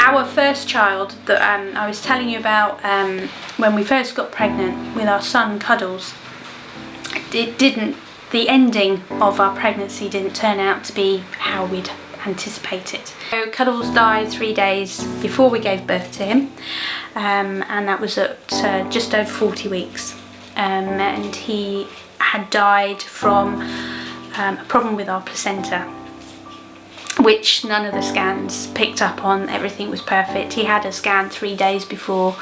Our first child that I was telling you about when we first got pregnant with our son Cuddles, the ending of our pregnancy didn't turn out to be how we'd anticipated. So Cuddles died 3 days before we gave birth to him, and that was at just over 40 weeks. And he had died from a problem with our placenta, which none of the scans picked up on. Everything was perfect. He had a scan 3 days before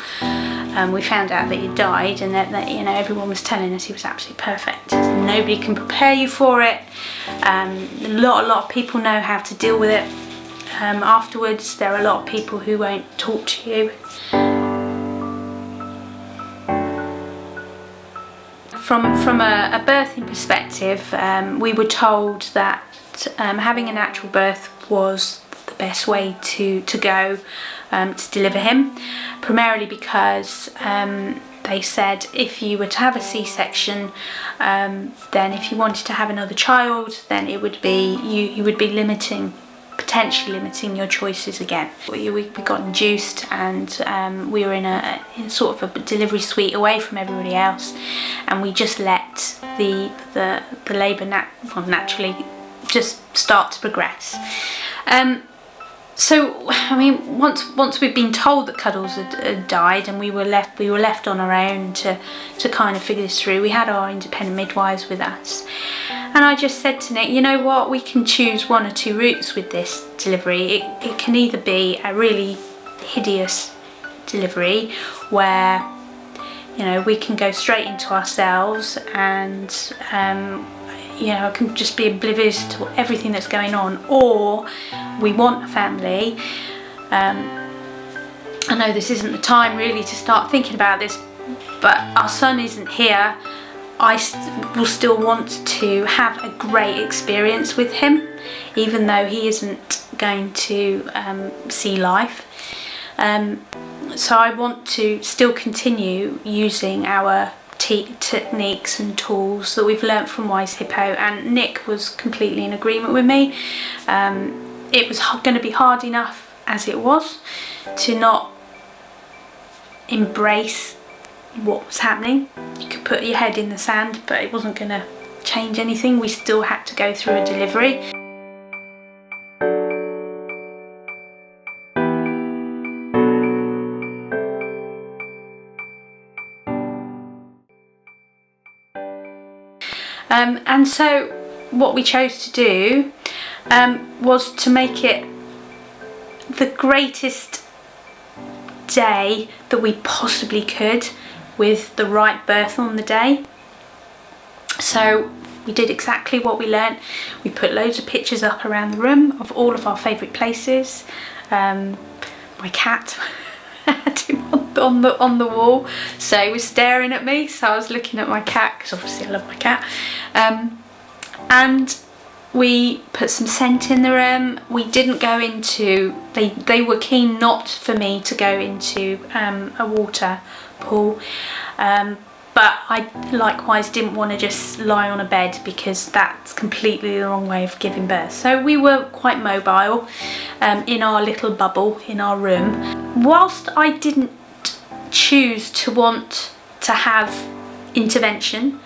we found out that he died, and that you know, everyone was telling us he was absolutely perfect. Nobody can prepare you for it. A lot of people know how to deal with it. Afterwards, there are a lot of people who won't talk to you. From a birthing perspective, we were told that having a natural birth was the best way to go to deliver him, primarily because they said if you were to have a C-section, then if you wanted to have another child, then it would be you would be potentially limiting your choices again. We got induced, and we were in sort of a delivery suite away from everybody else, and we just let the labour naturally just start to progress. So I mean, once we'd been told that Cuddles had died, and we were left on our own to kind of figure this through. We had our independent midwives with us, and I just said to Nick, you know what, we can choose one or two routes with this delivery. It can either be a really hideous delivery where, you know, we can go straight into ourselves and you know, I can just be oblivious to everything that's going on, or we want a family. I know this isn't the time really to start thinking about this, but our son isn't here. I will still want to have a great experience with him, even though he isn't going to see life. So I want to still continue using our techniques and tools that we've learnt from Wise Hippo, and Nick was completely in agreement with me. It was going to be hard enough as it was to not embrace what was happening. You could put your head in the sand, but it wasn't going to change anything. We still had to go through a delivery. And so what we chose to do was to make it the greatest day that we possibly could, with the right birth on the day. So we did exactly what we learnt. We put loads of pictures up around the room of all of our favourite places. My cat had him on the wall, so he was staring at me, so I was looking at my cat, because obviously I love my cat. And we put some scent in the room. We didn't go into, they were keen not for me to go into a water pool, but I likewise didn't want to just lie on a bed, because that's completely the wrong way of giving birth. So we were quite mobile in our little bubble in our room. Whilst I didn't choose to want to have intervention,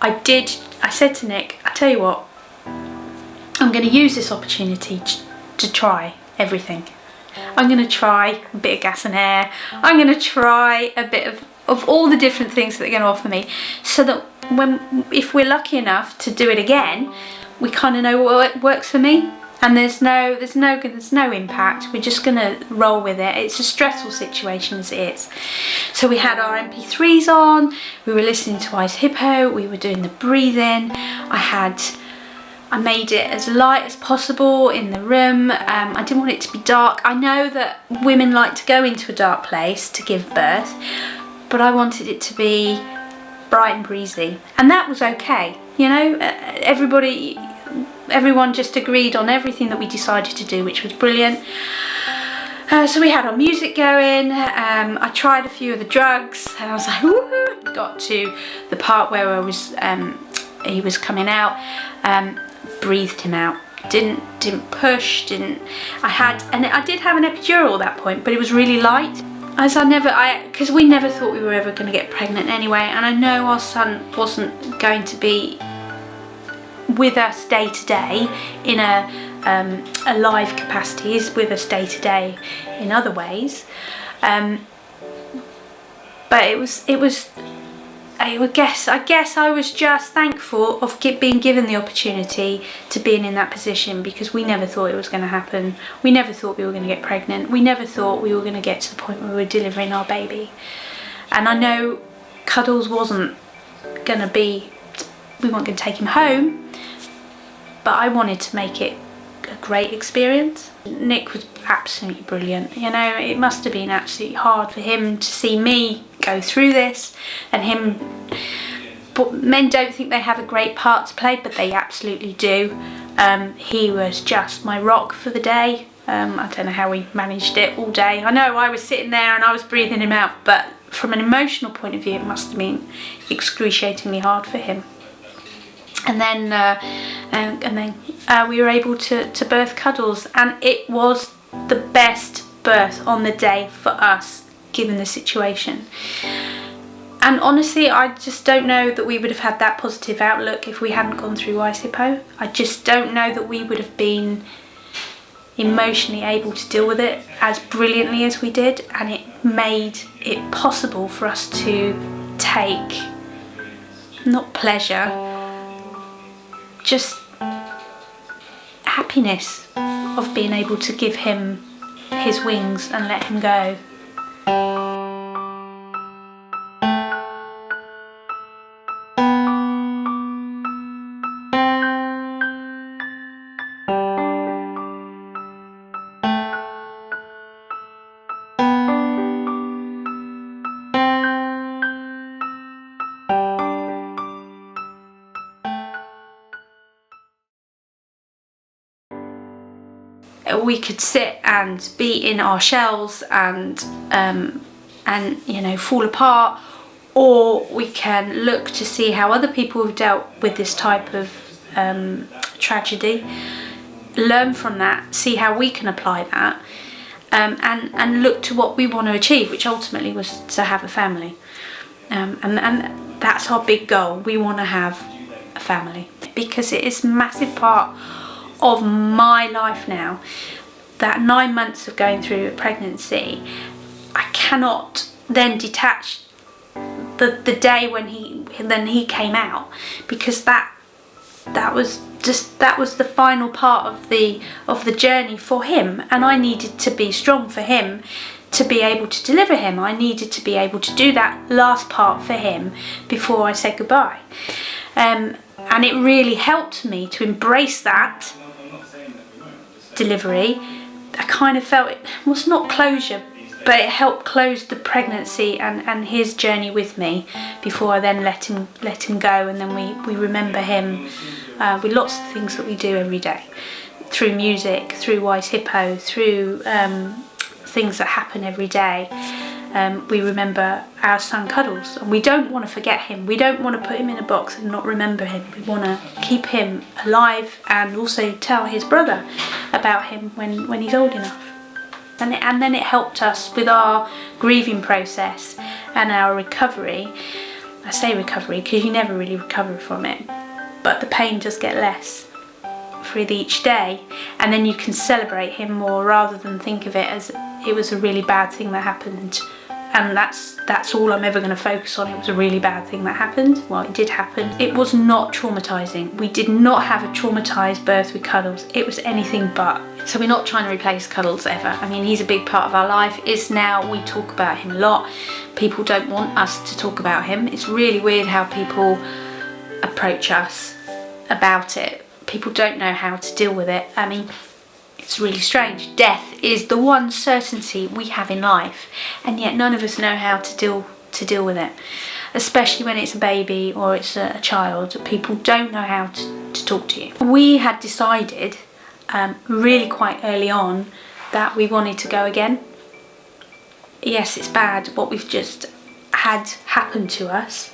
I said to Nick, I tell you what, I'm going to use this opportunity to try everything. I'm going to try a bit of gas and air. I'm going to try a bit of all the different things that they're going to offer me, so that if we're lucky enough to do it again, we kind of know what works for me, and there's no impact. We're just going to roll with it. It's a stressful situation as it is. So we had our MP3s on, we were listening to Wise Hippo, we were doing the breathing. I made it as light as possible in the room. I didn't want it to be dark. I know that women like to go into a dark place to give birth, but I wanted it to be bright and breezy, and that was okay. You know, everyone just agreed on everything that we decided to do, which was brilliant. So we had our music going. I tried a few of the drugs, and I was like, woohoo! Got to the part where he was coming out. Breathed him out didn't push, I did have an epidural at that point, but it was really light. Because we never thought we were ever going to get pregnant anyway, and I know our son wasn't going to be with us day to day in a live capacity. He's with us day to day in other ways, but I guess I was just thankful of being given the opportunity to being in that position, because we never thought it was going to happen. We never thought we were going to get pregnant. We never thought we were going to get to the point where we were delivering our baby. And I know Cuddles wasn't going to be, we weren't going to take him home, but I wanted to make it a great experience. Nick was absolutely brilliant. You know, it must have been absolutely hard for him to see me go through this, and him, but men don't think they have a great part to play, but they absolutely do. He was just my rock for the day. I don't know how we managed it all day. I know I was sitting there and I was breathing him out, but from an emotional point of view, it must have been excruciatingly hard for him. And then we were able to birth Cuddles, and it was the best birth on the day for us, given the situation. And honestly, I just don't know that we would have had that positive outlook if we hadn't gone through ISIPO. I just don't know that we would have been emotionally able to deal with it as brilliantly as we did, and it made it possible for us to take, not pleasure, just happiness of being able to give him his wings and let him go. We could sit and be in our shells and you know, fall apart, or we can look to see how other people have dealt with this type of tragedy, learn from that, see how we can apply that, and look to what we want to achieve, which ultimately was to have a family. And that's our big goal. We want to have a family, because it is a massive part of my life now. That 9 months of going through a pregnancy, I cannot then detach the day when he came out, because that was the final part of the journey for him, and I needed to be strong for him to be able to deliver him. I needed to be able to do that last part for him before I said goodbye, and it really helped me to embrace that delivery. I kind of felt it was not closure, but it helped close the pregnancy and his journey with me before I then let him go. And then we remember him with lots of things that we do every day, through music, through Wise Hippo, through things that happen every day. We remember our son Cuddles, and we don't want to forget him. We don't want to put him in a box and not remember him. We want to keep him alive and also tell his brother about him when he's old enough. And then it helped us with our grieving process and our recovery. I say recovery because you never really recover from it, but the pain does get less through each day, and then you can celebrate him more rather than think of it as it was a really bad thing that happened, and that's all I'm ever going to focus on. It was a really bad thing that happened. Well, it did happen. It was not traumatizing. We did not have a traumatized birth with Cuddles. It was anything but. So we're not trying to replace Cuddles ever. I mean, he's a big part of our life. It's now, we talk about him a lot. People don't want us to talk about him. It's really weird how people approach us about it. People don't know how to deal with it. I mean, it's really strange. Death is the one certainty we have in life, and yet none of us know how to deal with it, especially when it's a baby or it's a child. People don't know how to talk to you. We had decided really quite early on that we wanted to go again. Yes, it's bad what we've just had happen to us,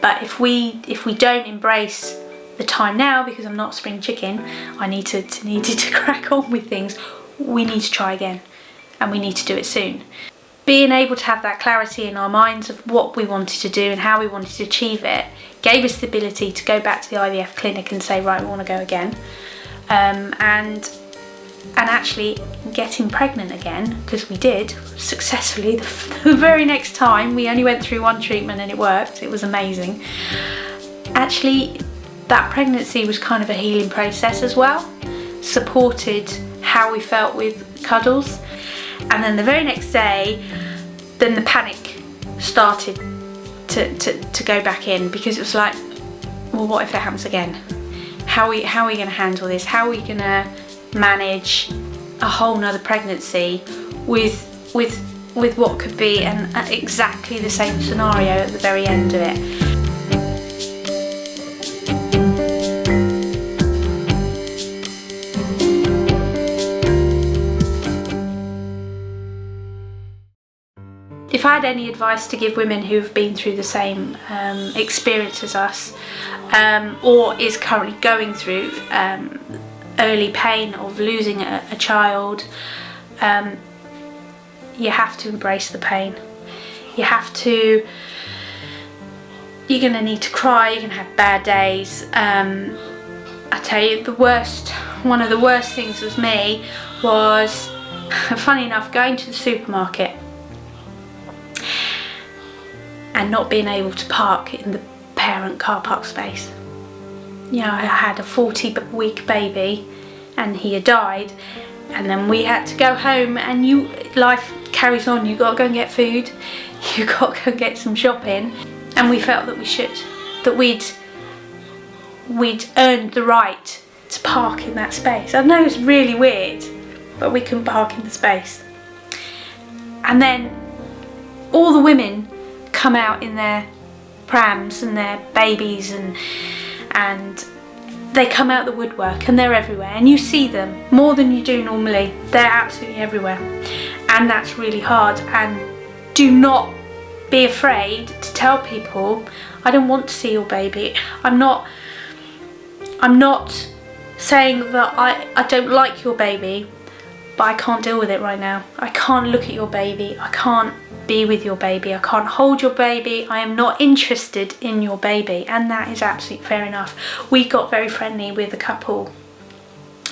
but if we don't embrace the time now, because I'm not a spring chicken, I needed to crack on with things. We need to try again, and we need to do it soon. Being able to have that clarity in our minds of what we wanted to do and how we wanted to achieve it gave us the ability to go back to the IVF clinic and say, right, we want to go again. And actually getting pregnant again, because we did successfully the very next time. We only went through one treatment and it worked. It was amazing. Actually, that pregnancy was kind of a healing process as well, supported how we felt with Cuddles. And then the very next day, then the panic started to go back in, because it was like, well, what if it happens again? How are we going to handle this? How are we going to manage a whole nother pregnancy with what could be exactly the same scenario at the very end of it? If I had any advice to give women who've been through the same experience as us, or is currently going through early pain of losing a child, you have to embrace the pain. You're going to need to cry, you're going to have bad days. I tell you, one of the worst things with me was, funny enough, going to the supermarket and not being able to park in the parent car park space. You know, I had a 40-week baby and he had died, and then we had to go home, and life carries on. You got to go and get food, you got to go and get some shopping, and we felt that we'd earned the right to park in that space. I know it's really weird, but we couldn't park in the space. And then all the women come out in their prams and their babies, and they come out the woodwork, and they're everywhere, and you see them more than you do normally. They're absolutely everywhere, and that's really hard. And do not be afraid to tell people, I don't want to see your baby. I'm not saying that I don't like your baby, but I can't deal with it right now. I can't look at your baby, I can't be with your baby, I can't hold your baby, I am not interested in your baby. And that is absolutely fair enough. We got very friendly with a couple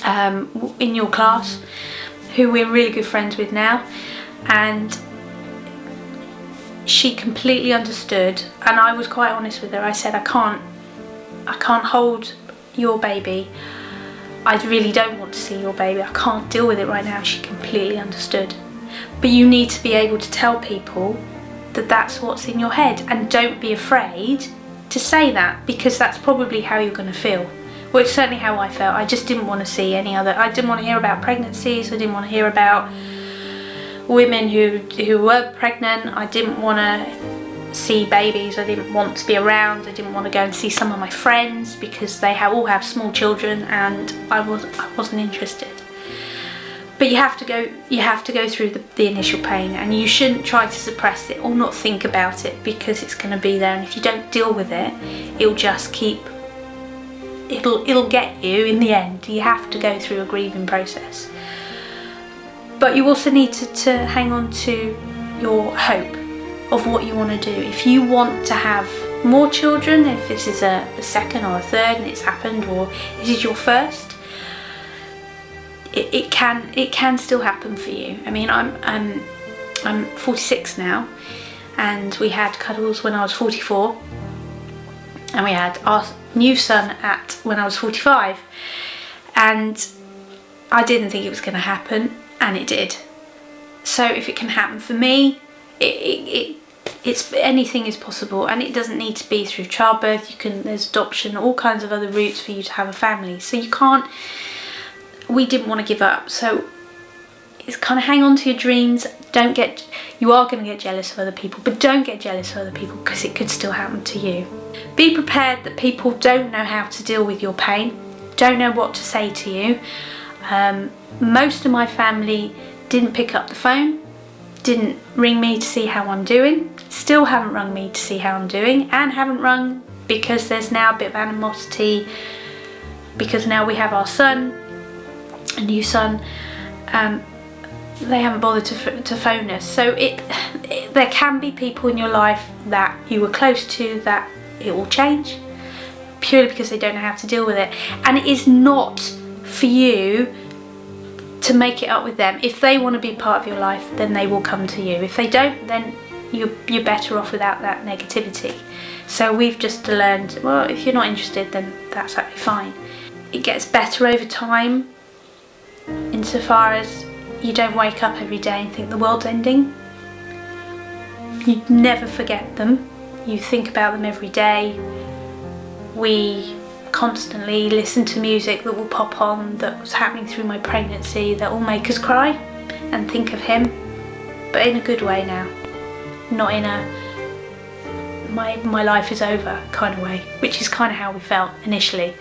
in your class who we're really good friends with now, and she completely understood, and I was quite honest with her. I said, I can't hold your baby, I really don't want to see your baby, I can't deal with it right now. She completely understood. But you need to be able to tell people that that's what's in your head, and don't be afraid to say that, because that's probably how you're going to feel. Well, it's certainly how I felt. I just didn't want to see I didn't want to hear about pregnancies, I didn't want to hear about women who were pregnant, I didn't want to see babies, I didn't want to be around, I didn't want to go and see some of my friends because they all have small children, and I wasn't interested. But you have to go through the initial pain, and you shouldn't try to suppress it or not think about it, because it's going to be there, and if you don't deal with it, it'll just it'll get you in the end. You have to go through a grieving process. But you also need to hang on to your hope of what you want to do. If you want to have more children, if this is a second or a third and it's happened, or this is your first, it can still happen for you. I mean, I'm 46 now, and we had Cuddles when I was 44, and we had our new son when I was 45, and I didn't think it was going to happen, and it did. So if it can happen for me, it's anything is possible, and it doesn't need to be through childbirth. There's adoption, all kinds of other routes for you to have a family. So we didn't want to give up, so it's kind of hang on to your dreams. You are going to get jealous of other people, but don't get jealous of other people, because it could still happen to you. Be prepared that people don't know how to deal with your pain, don't know what to say to you. Most of my family didn't pick up the phone, didn't ring me to see how I'm doing, still haven't rung me to see how I'm doing, and haven't rung because there's now a bit of animosity because now we have our son, a new son, they haven't bothered to phone us. So there can be people in your life that you were close to that it will change, purely because they don't know how to deal with it. And it is not for you to make it up with them. If they want to be part of your life, then they will come to you. If they don't, then you're better off without that negativity. So we've just learned, well, if you're not interested, then that's absolutely fine. It gets better over time, insofar as you don't wake up every day and think the world's ending. You never forget them. You think about them every day. We constantly listen to music that will pop on, that was happening through my pregnancy, that will make us cry and think of him, but in a good way now, not in a my life is over kind of way, which is kind of how we felt initially.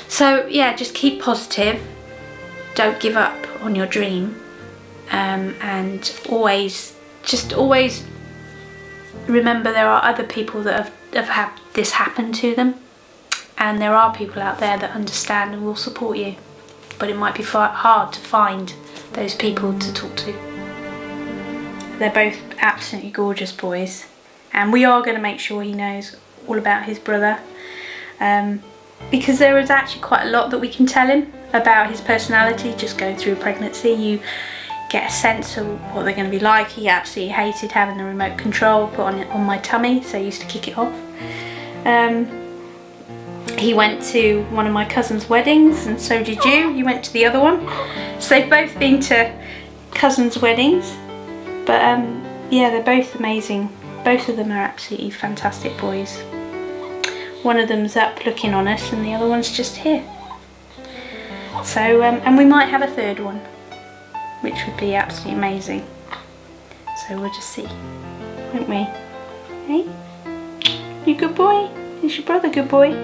So yeah, just keep positive, don't give up on your dream, and always remember there are other people that have had this happen to them, and there are people out there that understand and will support you, but it might be hard to find those people to talk to. They're both absolutely gorgeous boys, and we are going to make sure he knows all about his brother, because there is actually quite a lot that we can tell him about his personality. Just going through pregnancy, you get a sense of what they're going to be like. He absolutely hated having the remote control put on my tummy, so I used to kick it off. He went to one of my cousin's weddings, and so did you. You went to the other one. So they've both been to cousins' weddings. But yeah, they're both amazing. Both of them are absolutely fantastic boys. One of them's up looking on us, and the other one's just here. So, and we might have a third one, which would be absolutely amazing. So we'll just see, won't we? Hey? You good boy? Is your brother good boy?